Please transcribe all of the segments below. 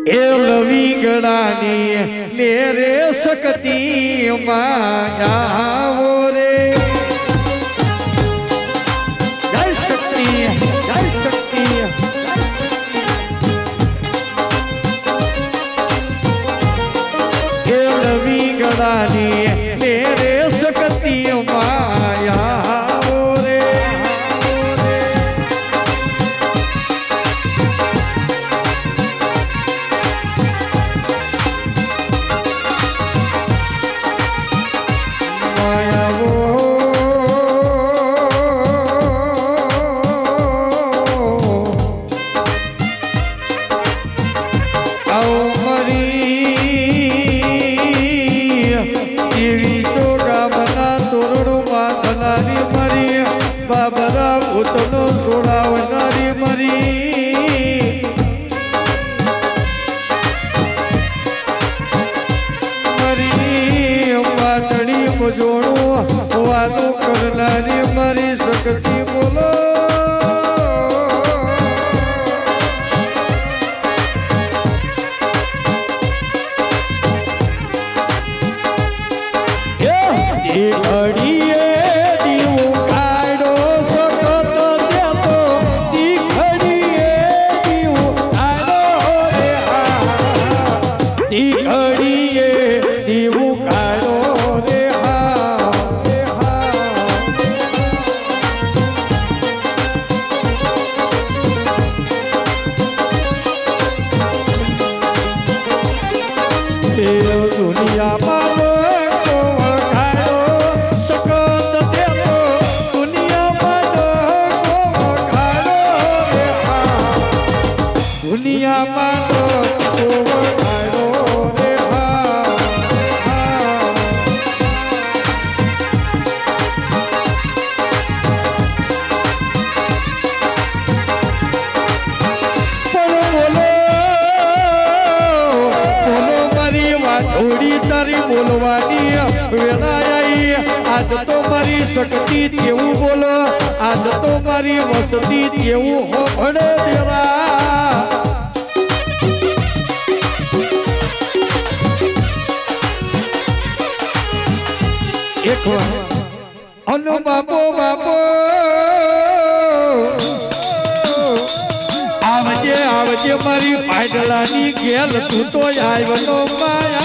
એ લવી ગળાની લે રે શકતિ માયાવો રે જય શક્તિ જય શક્તિ એ લવી ગળાની લે રે શકતિ માયાવો રે ઉતનો છોડાવનારી મરી મરી પાટડી જોડું વાતો કરનારી મારી શક્તિ બોલો અડીએ બોલવાની વેળા આવી આજ તો મારી શક્તિ જેવું બોલો આજ તો મારી વસતી જેવું હોભળે દેવા એક વાર અનો બાપો બાપો આવજે આવજે મારી પાડલાની ગેલ તું તો આવ્યો આવ્યો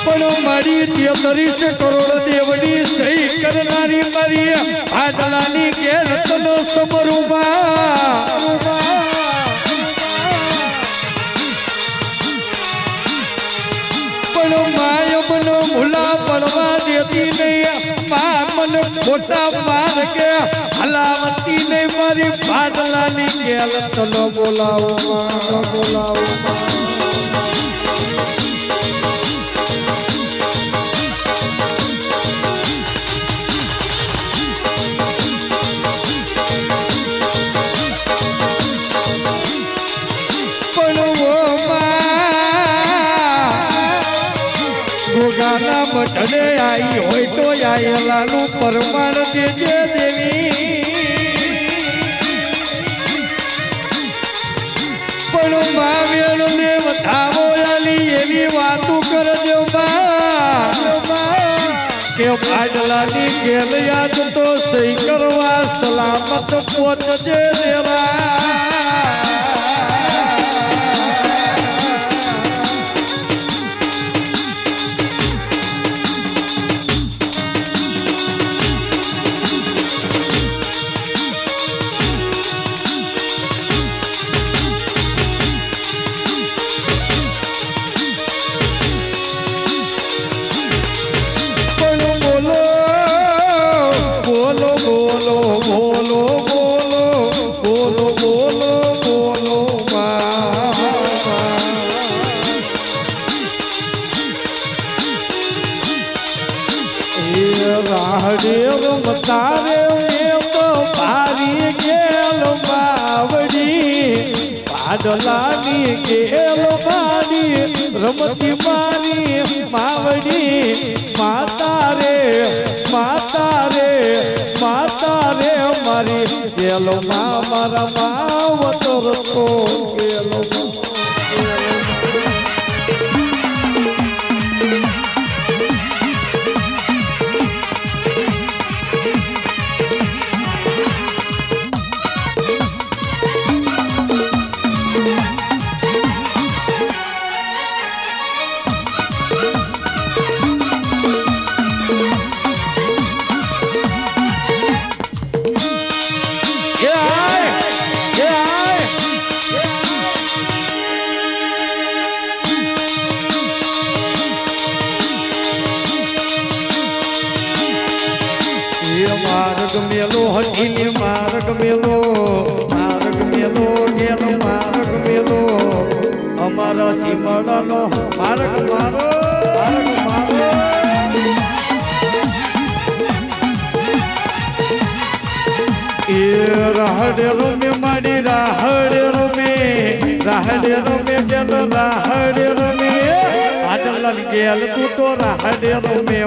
પણ મારી 33 કરોડ દેવડી સહી કરનારી મારી પાડલાની ગેલ તનો સમરૂમાં માયમનો ભૂલા પડવા દેતી નહીં મા મન ખોટા માર્ગે હલાવતી નહીં મારી પાડલાની ગેલ તનો બોલાવો બોલાવો ગાના મઠને આવી હોય તો આયેલાનું પરમાણ દેજે દેવી પણ માવેલ ને વધાવો આલી એવી વાતો કરજો કે પાડલાની ગેલ યાદ તો સહી કરવા સલામત પહોંચજે દેવા રાહડેવ મતારે તો ભારી ગેલ બાવડી પાડલાની ગેલ મારી રમતી મારી માવડી માતા રે માતા રે મારી ગેલો મારા માવતો રતો ગેલો માર્ગ મેલો હટીને માર્ગ મેલો ગેલો માર્ગ મેલો અમારા સીમાડાનો માર્ગ મારો એ રાહડેરો મે માડી રાહડેરો મે ગેલો રાહડેરો મે આટલા ગેલ તું તો રાહડેરો મે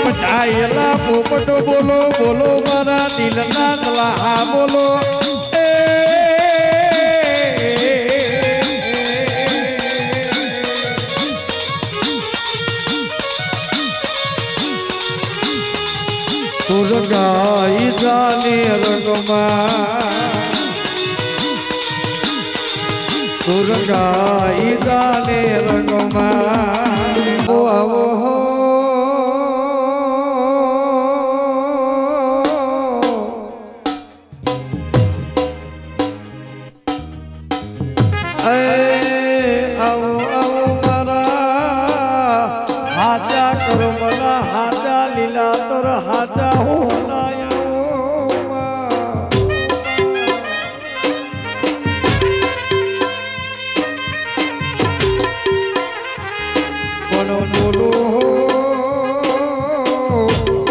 પટાયેલા પોપટો બોલો મારા દિલના કલા બોલો સુરગાઈ જાને રંગમાં આવો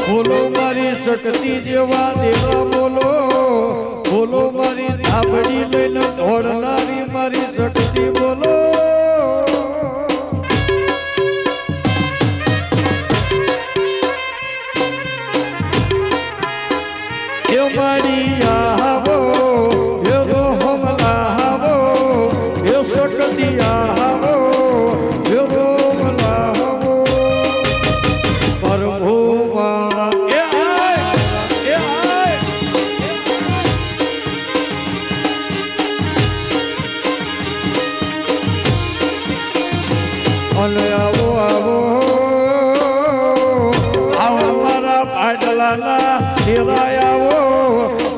બોલો મારી શક્તિ જેવા દેવા બોલો મારી ધાબડી લઈને દોડનારી મારી શક્તિ બોલો એ મારી આવો એ રોહમ લાવો એ શક્તિ આવો એ રોમ લાવો પ્રભુ અને આવો મારા પાટલાના દેવાય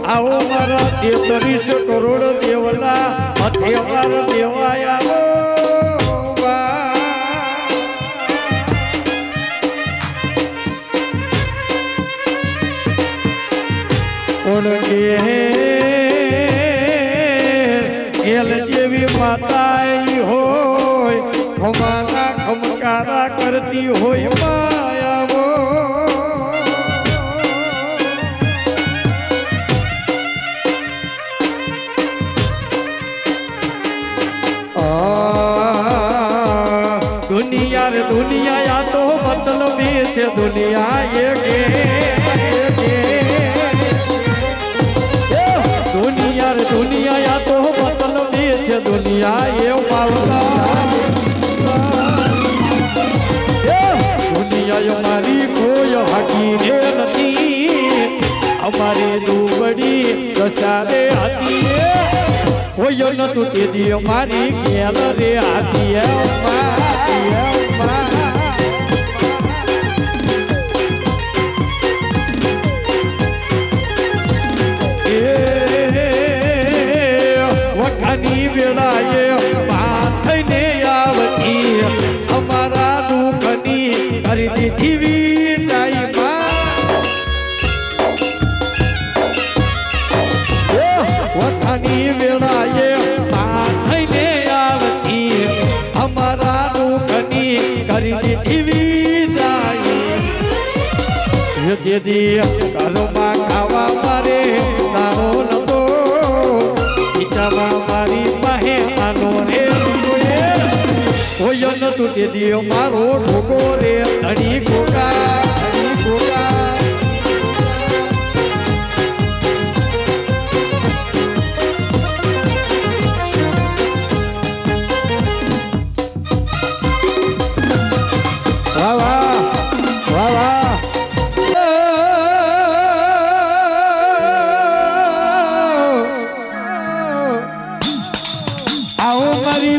આવો મારા 33 કરોડ દેવના હથિયાર દેવાય આવો કોણ એલ જેવી માતા હોય ખમાના ખમકારા કરતી હોય માયાવો દુનિયા તો મતલબી છે દુનિયા દુનિયા તો મતલબી છે દુનિયા એ માવલા દુનિયા મારી કોઈ હાકી નથી અમારી દુબડી દશારે હતી કોઈ નતું તે દી મારી ગેલ રે હતી વખાની વેળાએ દી ઘરમાં ખાવા મારે તારો નતો ખીચામાં મારી પાસે આનો રે કોઈ નતું તે દી મારો ઠોકો રે ધણી ગોગા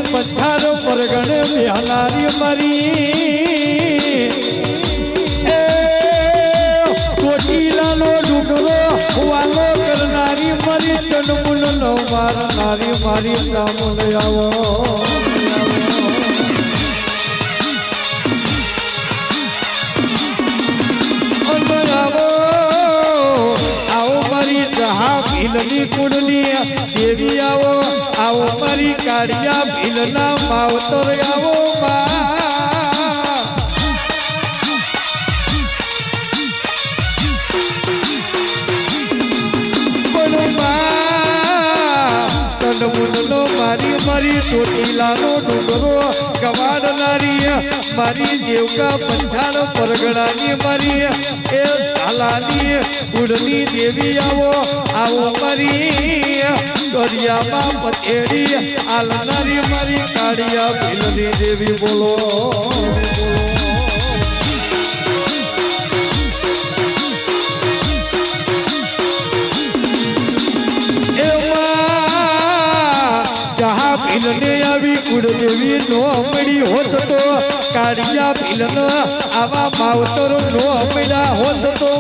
પથ્થારો પરગણે બેહનારી મારી ચોટીલાનો ડુંગરો વાલો કરનારી મારી ચનમુન નો મારનારી મારી સામુન આવો ભીલની કુંડલી દેવી આવો આવો મારી કાળિયા ભીલના માવતર આવો ચંદમુનનો મારી મારી ચોટીલાનો ડુંગરો ગવાડનારી મારી દેવકા પંચાળ પરગણાની મારી એ ઝાલાની કુંડની દેવી આવો આવો મારી દરિયામાં પથેરી આલનારી મારી કાળિયા ભીલની દેવી બોલો ભીલને આવી કુળદેવી નો મળી હોત તો કાળિયા ભીલન આવા માવતરો નો મળ્યા હોત તો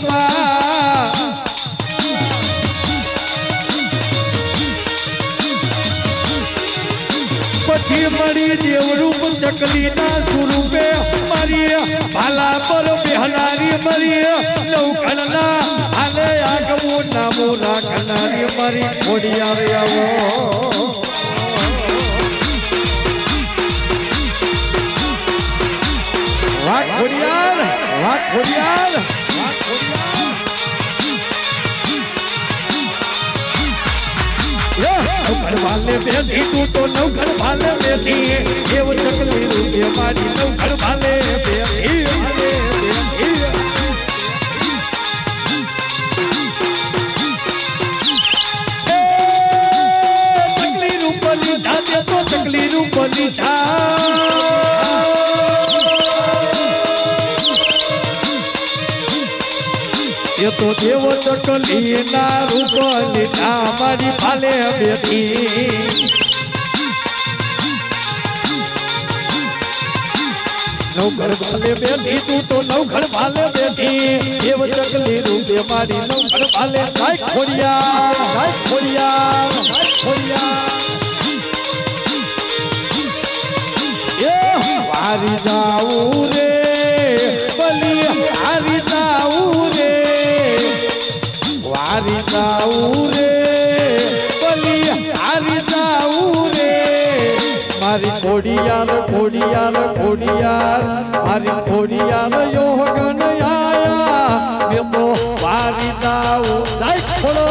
પછી મળી દેવરૂપ ચકલીના સ્વરૂપે મારી ભાલા પર બેહનારી મરી નૌકરના હાલે આગવું નામો રાખનારી મારી ખોડિયાર આવો વાહ ખોડિયાર વાહ ખોડિયાર નવઘર ભાલે બેઠી તું તો નવઘર ભાલે બેઠી એવ ચકલી રૂપે મારી નવઘર ભાલે બેઠી ચકલી રૂપ લીધા દે તો ચકલી રૂપ લીધા એ તો દેવ ચકલી ના રૂપ લીધા મારી ભાલે બેઠી નવઘર ભાલે બેઠી તું તો નવઘર ભાલે બેઠી દેવ ચકલી રૂપે મારી નવઘર ભાલે જાય ખોડિયા હારી જાવું રે બલી હારી જાવું રે હારી જાવું રે બલી હારી જાવું રે મારી ખોડિયાર મારી ખોડિયાર યોગન આયા મેં તો હારી જાવું જાય ખોડો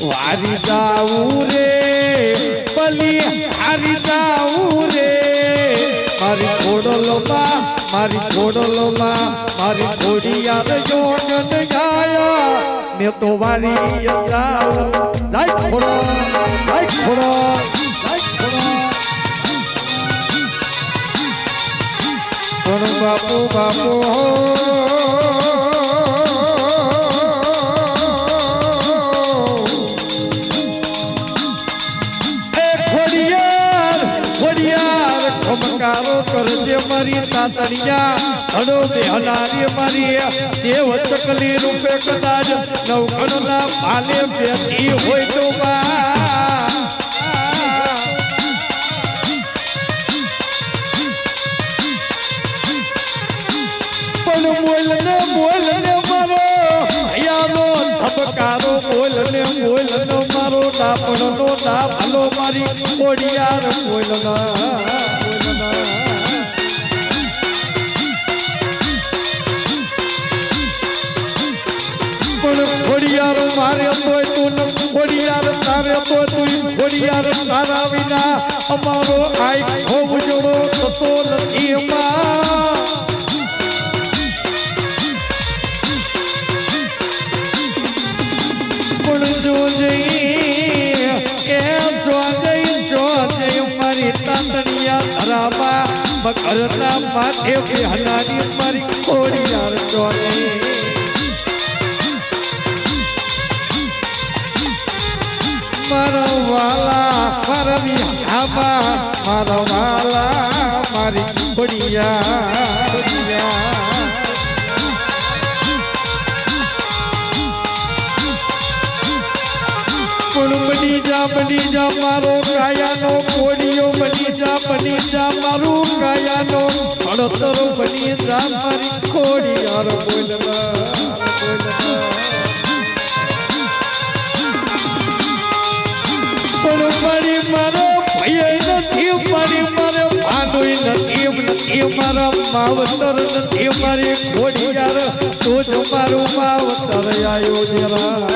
વારી જાવું રે બલી હારી જાવું રે મારી ખોડલોમાં મારી ખોડિયાર યોગન ગાયા મેં તો વારી જાઉં લાઈ ખોડો કોણ બાપુ ખોડિયાર તાતણિયા હડો દે હલારી મારી દેવ ચકલી રૂપે કદાચ નવકણના ભાલે બેઠી હોય તો પણ બોલને મારો યાનો ધબકારો બોલને મારો દાપણનો દાપલો મારી કોડિયાર બોલના પણ કોડિયાર મારે તોય તું કોડિયાર તારે તો તું કોડિયાર તારા વિના અમારો આઈ ખૂબ જોડો થતો નથી મકરના માથે હલારી મારી કોડિયાર ચોને મારા વાલા મારા વિહામાં મારા વાલા મારી કોડિયાર બની જા મારો કાયાનો કોડિયો બની જા મારું કાયાનો અડતરો બની જા મારી કોડિયાર બોલના પણ મારી મારો ભય નથી મારી મારે ભાનોય નથી મારા માવતર નથી મારી કોડિયાર તો જ મારું માવતર આવ્યો જરા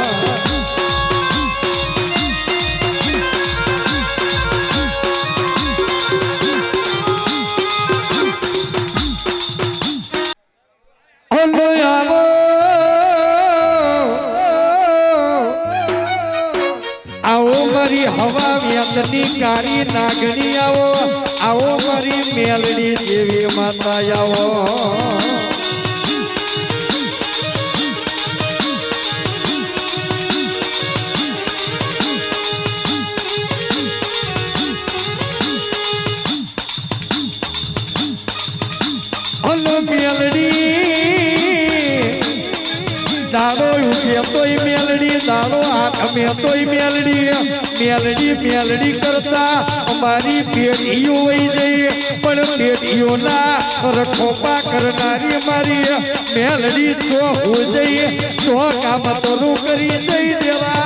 હવા વ્યંગની કાળી નાગણી આવો મારી મેલડી જેવી માતા આવો હલો મેલડી દાડો ઉઠ્યો મેલડી દાડો આંખ મેં મેલડી કરતા અમારી પેઢીઓ વહી જઈએ પણ પેઢીઓના રખોપા કરનારી મારી મેલડી તો હું જઈએ તો કામ તરું કરી જઈ દેવા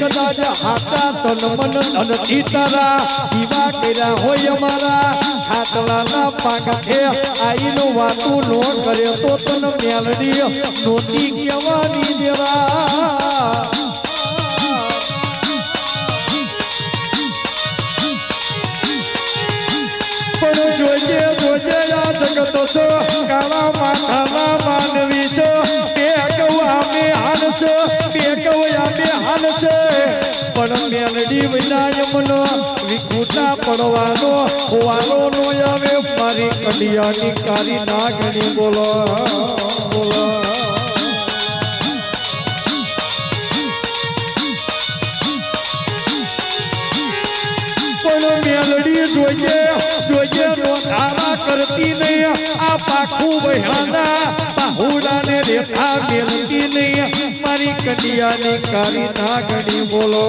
કદાચ હાથા તન મન ધનથી તારા દીવા કર્યા હોય અમારા ખાટલાના પાકઠે આઈનો વાતું નો કરે તો તન મેલડી નોતી કહેવાની દેવા પણ જોજે આ જગત છો કાળા માથાના માનવી છો બે કૌ આમે હાલ છો બે કૌ આમે હાલ છે પણ મેલડી વિનાય મનો વિકુટા પડવાનો વાલો નો આવે મારી કડિયાની કારી નાગણી બોલો પણ મેલડી જોજે રોધારા કરતી નહીં આ પાખું બહાના બાહુડાને રેખા મેલતી નહીં મારી કડિયાની કારી નાગણી બોલો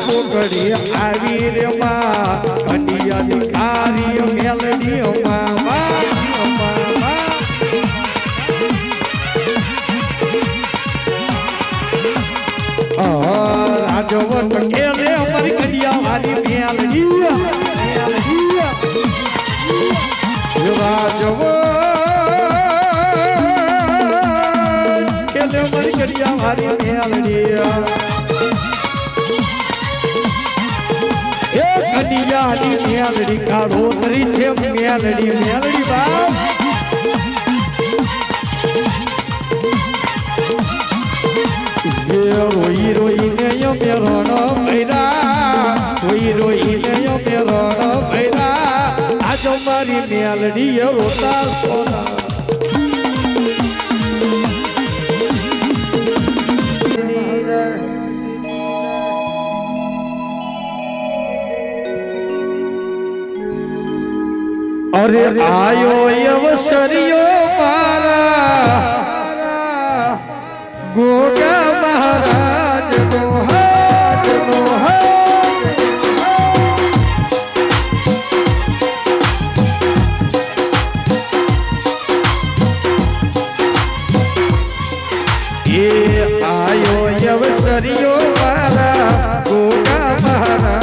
બોકડી આવી રે માં કડિયાની કારી મેલડી રાજવટ ખેલે અમારી કડિયા વાળી મેલડી રાજવટ ખેલે અમારી કડિયા વાળી મેલડી મેલડી કાળો તરી છે મેલડી મેલડી બાપ રોઈ રોઈને યો મેરોનો ભૈરા રોઈ રોઈને યો મેરોનો ભૈરા આજો મારી મેલડી રોતા સોના अरे आयो अवसरियो मारा गोगा महाराज नो हाथ नो ये आयो अवसरियो मारा गोगा महाराज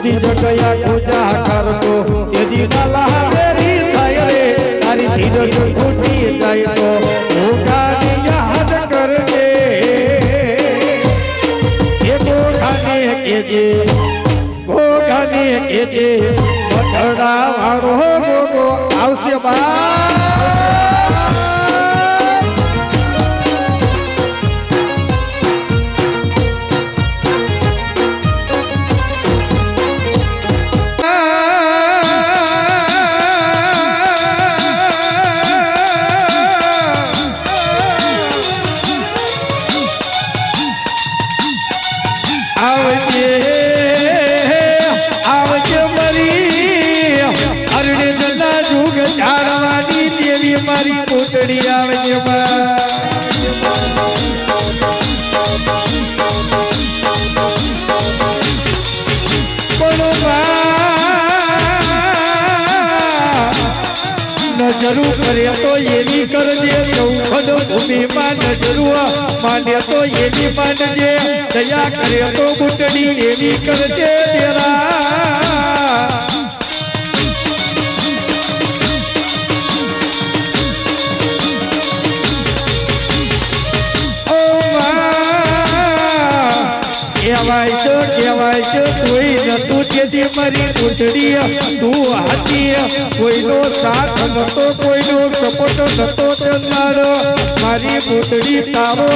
जगया पूजा करतो यदि नला तेरी थाय रे तारी धीरज फूटी जाय तो भूखाने याद करजे ये भूखाने केजे मठड़ा वाळो गोगो आवश्य बा मारी कोटड़ी आवजे नजरू करे तो ये नहीं करजे चौखड भूमि में नजरू माने तो ये नहीं मानजे दया करे तो गुटड़ी ये नहीं करजे तेरा केवाय कोई न तू तेदी मारी कुटड़ी तू हाथी कोई नो साथ न तो कोई नो सपोर्ट न तो चंदारो मारी कुटड़ी तारो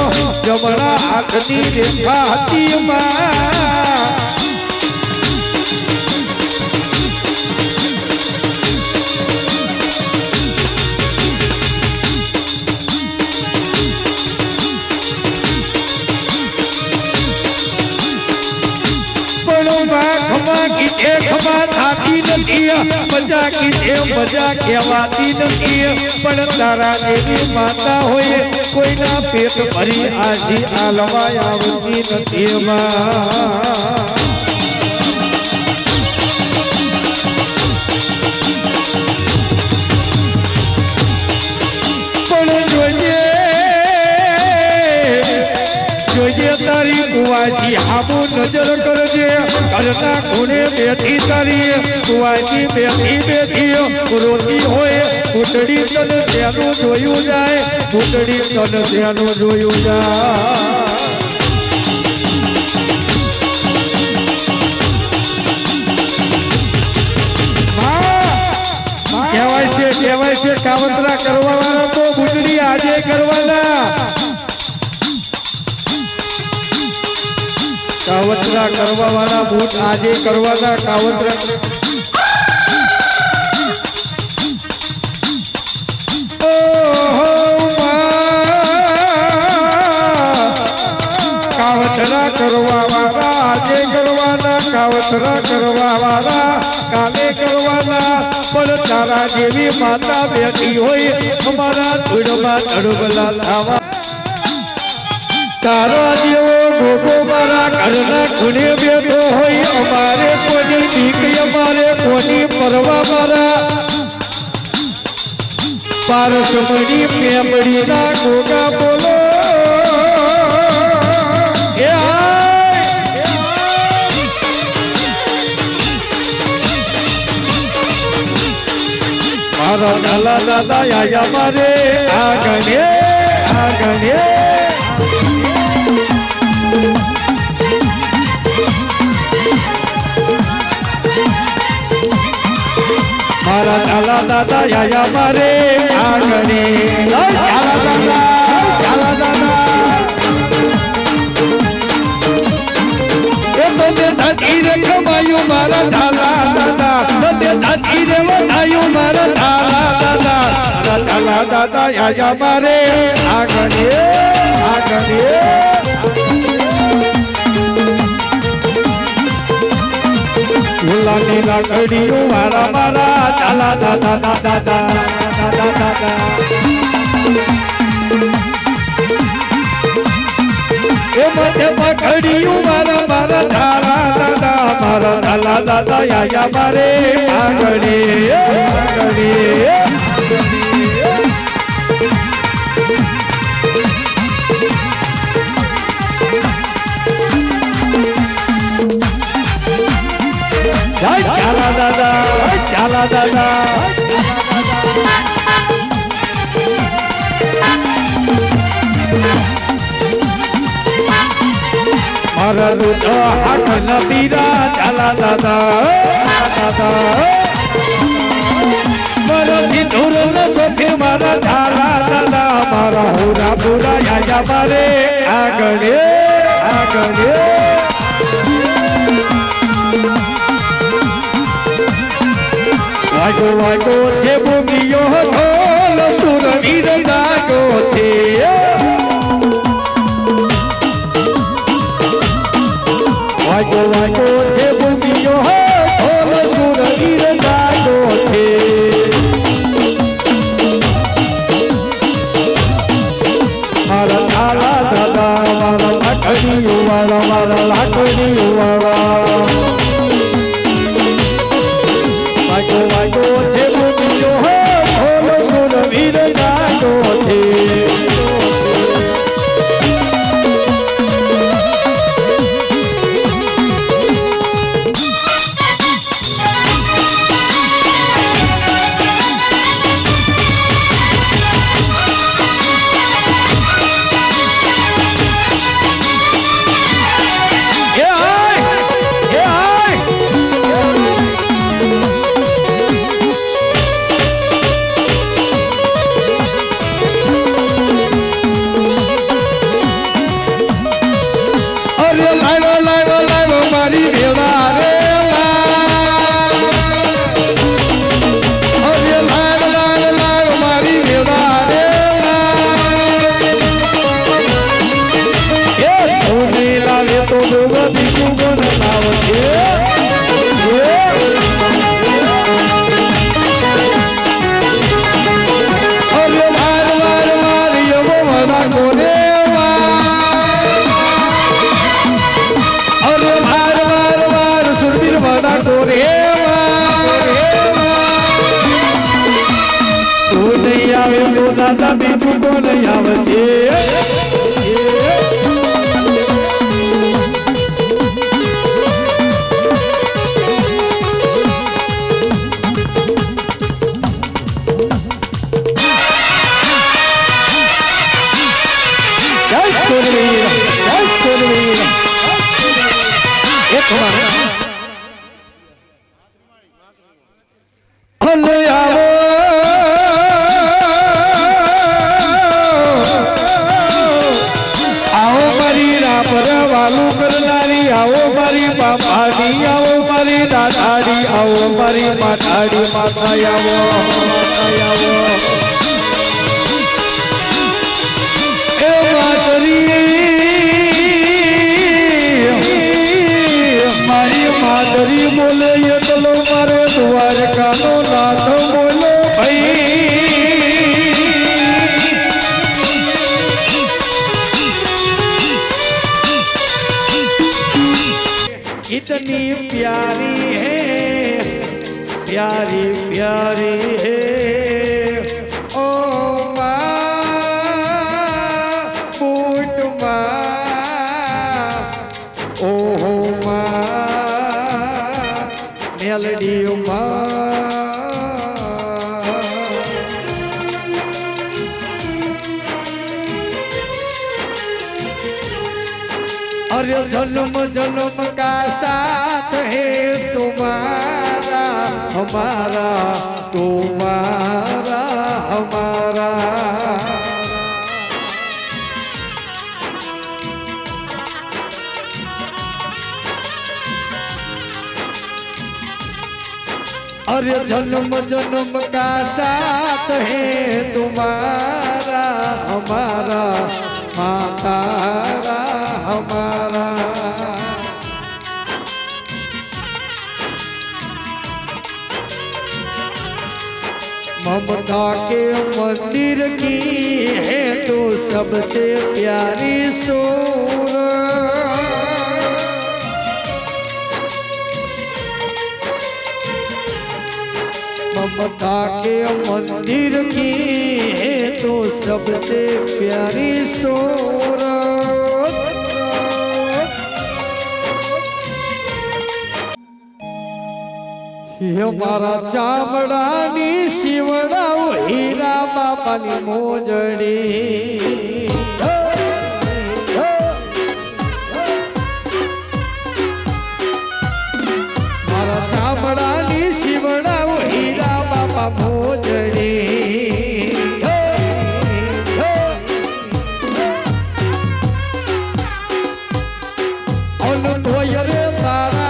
जमरा हाथनी देखा हाथी मां खमा थाकी नथी मजा की मजा कहवाती नथी पण तारा देवी माता होय कोई ना पेट भरी आजी आलवा आवती नथी पण जोजे तारी कुवाजी हाबू नजर करजे करना कोने बेठी तारी कुवाजी बेठी रोती होय कुटड़ी तन तेनु जोयू जाए कुटड़ी तन तेनु जोयू जाए कहेवाय छे कावतरा करवा वाळा तो कुटड़ी आजे करवाना कावतरा करवा वाला बूट आजे करवाना कावतरा कावतरा करवा वाला आजे करवाना कावतरा करवा वाला काले करवाना पर तारा देवी माता बैठी होय हमारा धुड़मा धड़बला थावा તારો જેવો ગોગો મારા ઘરના ખૂણે બેઠો હોય અમારે કોની બીક અમારે કોની પરવા મારા પારસમણી મેમડીના ગોગા બોલો મારા દાલા દાદા આયા મારે આગણે મારા દાલા દાદા આયા મારે આગણે ચાલા દાદા એ તમે ધકી રે કમાયું મારા દાલા દાદા તમે ધકી રે વધાયું મારા દાલા દાદા આયા મારે આગણે ગુલાબી લાકડીઓ મારા મારા ચાલા દાદા એ મધ્ય પકડીયું મારા મારા ચાલા દાદા આયા મારે આગણે ચાલા દાદા મારા દૂધો હાથ નબીરા ચાલા દાદા મારા ધીધુર ન સોખે મારા ચાલા દાદા મારા હોરા પૂરા આયા મારે આગળ વાગો છે ભૂમિયો ઢોલ સુરવીર ગાગો છે વાગો છે ભૂમિયો ઢોલ સુરવીર ગાગો છે મારા ચાલા દાદા મારા લાકડીઓ મારા લાકડીઓ વાગો છે ભૂમિયો ઢોલ સુરવીર ગાગો છે દાદા બીજું કોણ આવે છે આવો મારી માતાડી માતા આવો એ મારી માતરી બોલે એટલો મારે દ્વારકાનો નાથ બોલો ભાઈ प्यारी है, प्यारी प्यारी है। ओ माँ बूट माँ, ओ माँ मेलडी माँ। अरे जन्म जन्म का साथ है तुम्हारा हमारा, तुम्हारा हमारा। अरे जन्म जन्म का साथ है तुम्हारा हमारा, मातारा हमारा। ममता के मंदिर की है तो सबसे प्यारी सूरत। ममता के मंदिर की है तो सबसे प्यारी सूरत। हमारा चामड़ानी शिवड़ाओ हीरा बापानी मोजड़ी। मारा चामड़ानी शिवड़ाओ हीरा बापा मोजड़ी। रे तारा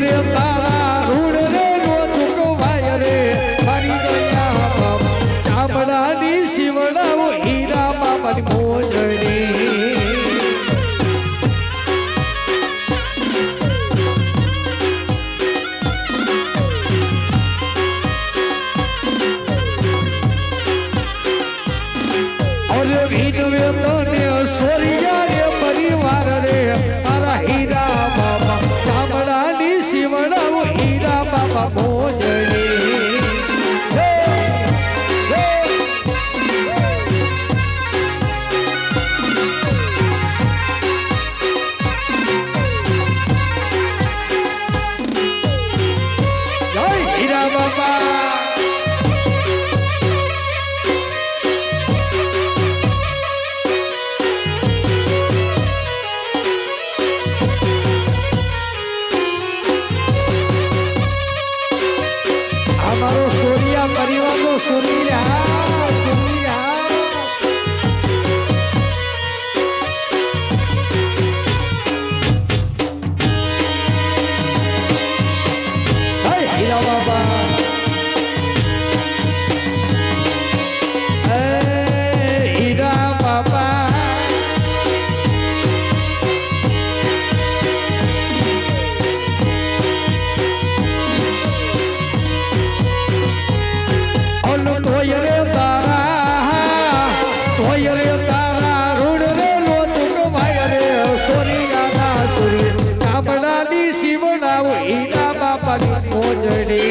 रे तारा रूढ़ रे नो चुकवाय रे मारी गया चामड़ानी शिवड़ा वो हीरा बाबा मोजड़ी। और विधवे तने सोरिया रे परिवार रे मारा हीरा बाबा चामड़ानी शिवड़ा वो हीरा बाबा मोजड़ी। जय हीरा बाबा। हमारो सोरिया परिवार नो सोरिया सोरिया। हाय हीरा बाबा। हीरा बाबा रे तारा रूढ़ रे लो चुकवाय रे सोरिया ना सोरी चामड़ानी शिवड़ा वो हीरा बाबा मोजड़ी।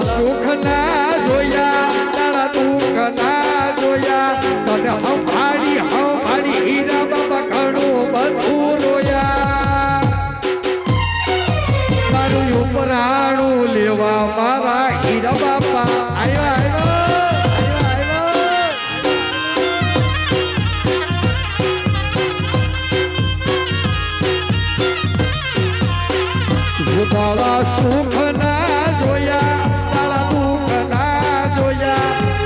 सुख ना जोया तारा दुख ना जोया तने हमारी हीरा बाबा घणो बधु रोया। मारू उपराणु लेवा मारा हीरा बापा आया तारा सुख ना जोया तारा दुख ना जोया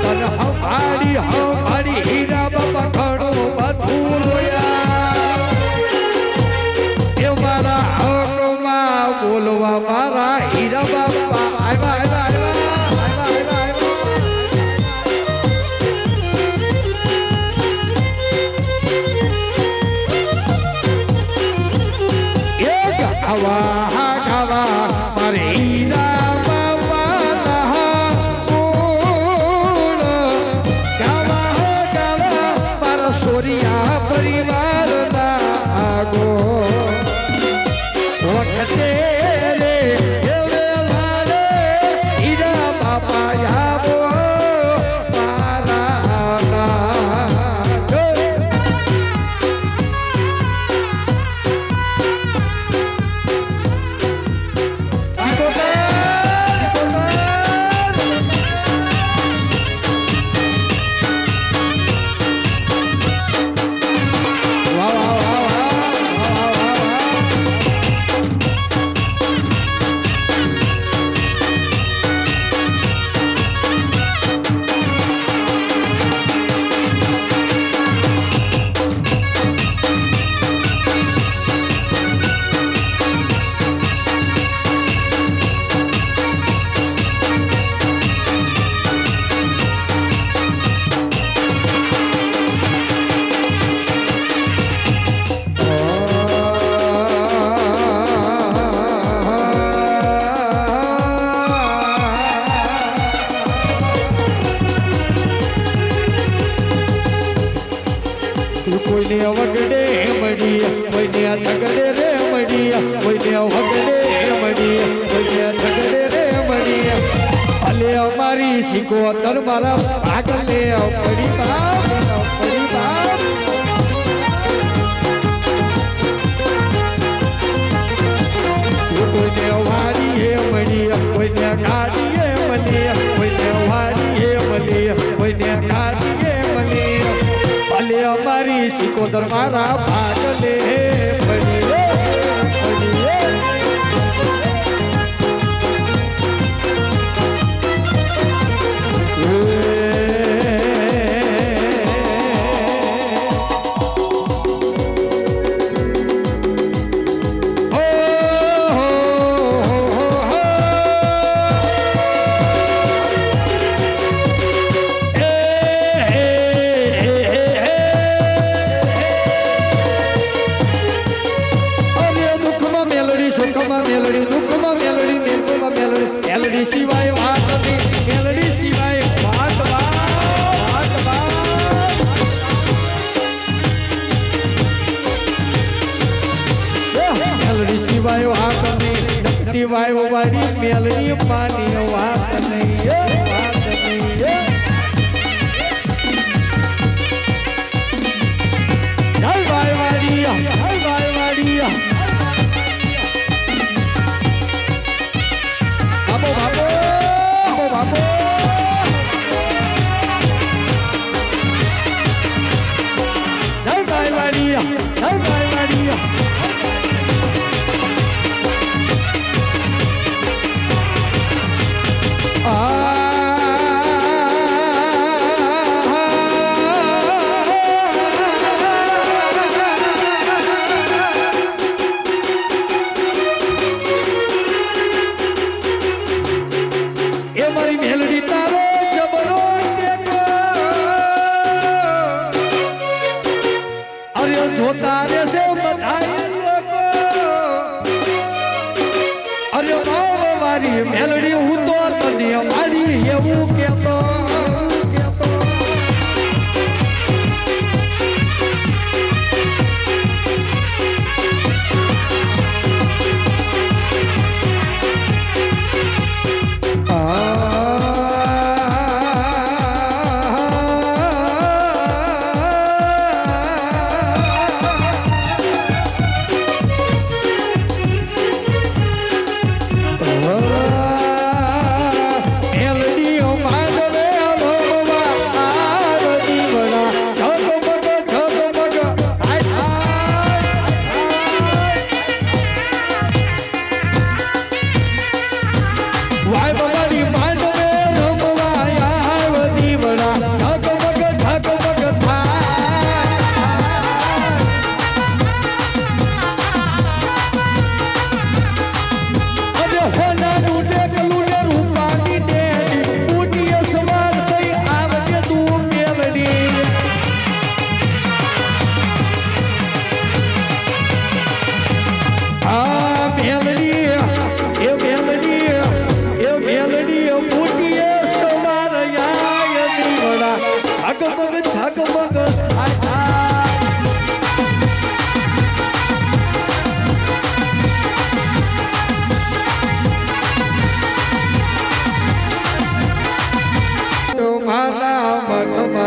तने हमारी हीरा बाबा घणो बधु रोया। ए मारा हकमा बोलवा मारा हीरा बाबा आवा आवा आवा आवा आवा। एक गावा गावा मारे हीरा बाबा કોઈને વગડે મળી કોઈને ઝગડે રે મળી કોઈને વગડે મળી કોઈને ઝગડે રે મળી અલે અમારી સિકોતર મારા ભાગલે પડી બાપ પડી બાપ કોઈને વારી હે મળી કોઈને ગાડી હે મળી કોઈને વારી હે મળી કોઈને ગાડી હે મળી અલે અમારી સિકોતર મારા ભાગલે પડી સિવાય વાત નથી મેલડી સિવાય વાત મેલડી સિવાય વાત નહીં નકટી વાય વાળી મેલડી માની વાત નહીં વાત નહીં જય ભાઈ વાડી બાપો જય ભાઈ વાડી મારી મેલડી તારો જબરો અરે જોતા રહેશે બધા લોકો અરે મારી મેલડી હું તો કદી મારી એવું કેતો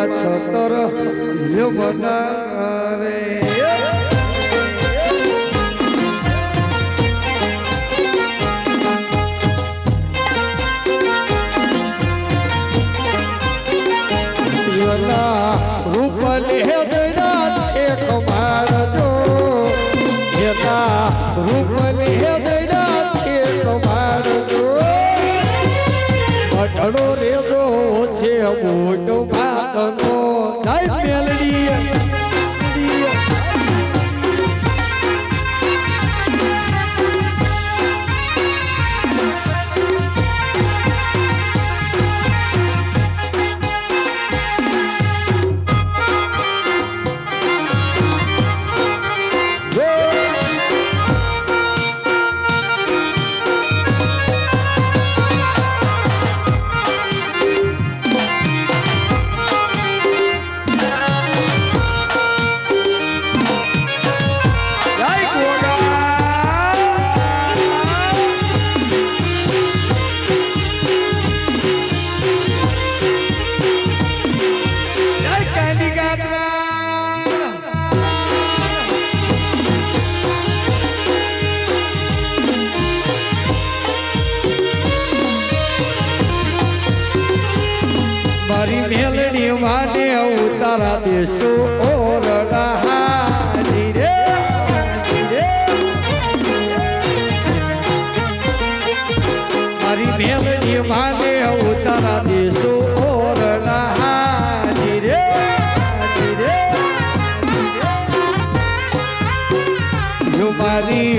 છતર બનારે રૂપ લે છે કમાર જો એના રૂપ લે છે કમાર જો અઢળો રેજો છે મોટો ભાતનો જય મેલડી માને ઉતારા દેશો ઓરડા હારી રે મારી મેલડી માને ઉતારા દેશો ઓરડા હારી રે જો મારી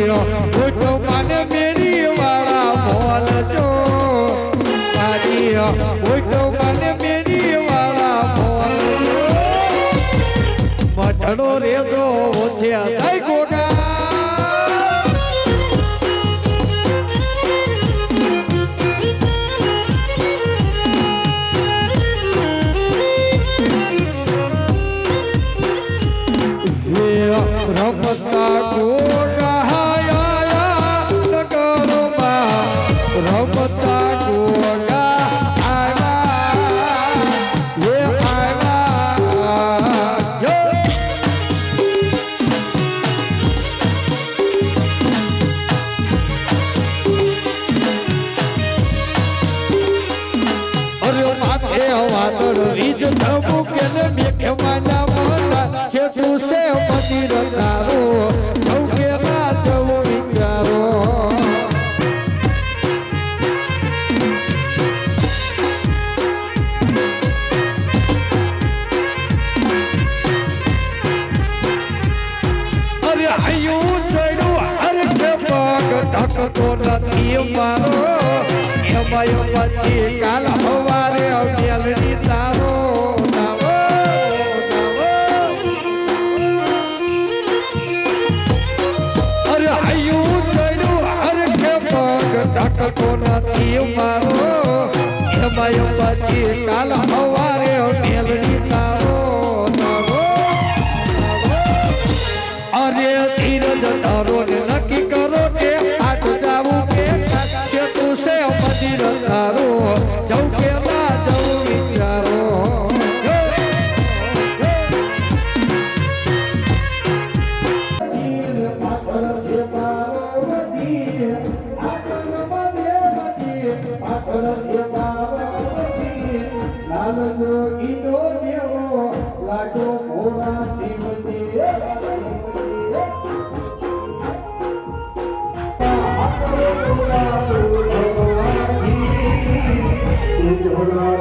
ફોટો માને મેરી વાળા મોલ જો મારી ફોટો માને મેરી વાળા મોલ મઠડો રેજો છે થઈ ગોગા રમતા ગોગા નગરમાં રમતા ગોગા વાદળ રીજ થવું કે મેઘ માના મના છે તું સે મંદિર તારો સૌ કેલા જવો વિચારો અરે આયું ચડ્યું અરે કે પગ ઢકતો નથી મારો એમાં પછી કાલ હવારે મેલડી તારો નાવો અરે આયું ચડ્યું અરે કે પગ ઢકતો નથી મારો એમાં પછી કાલ હવારે મેલડી તારો નાવો અરે ધીરજ તારો ને નક્કી કરો કે આઠ જાવું કે છે તું સે મંદિર તારો જવું કેલા જવું વિચારો Hola.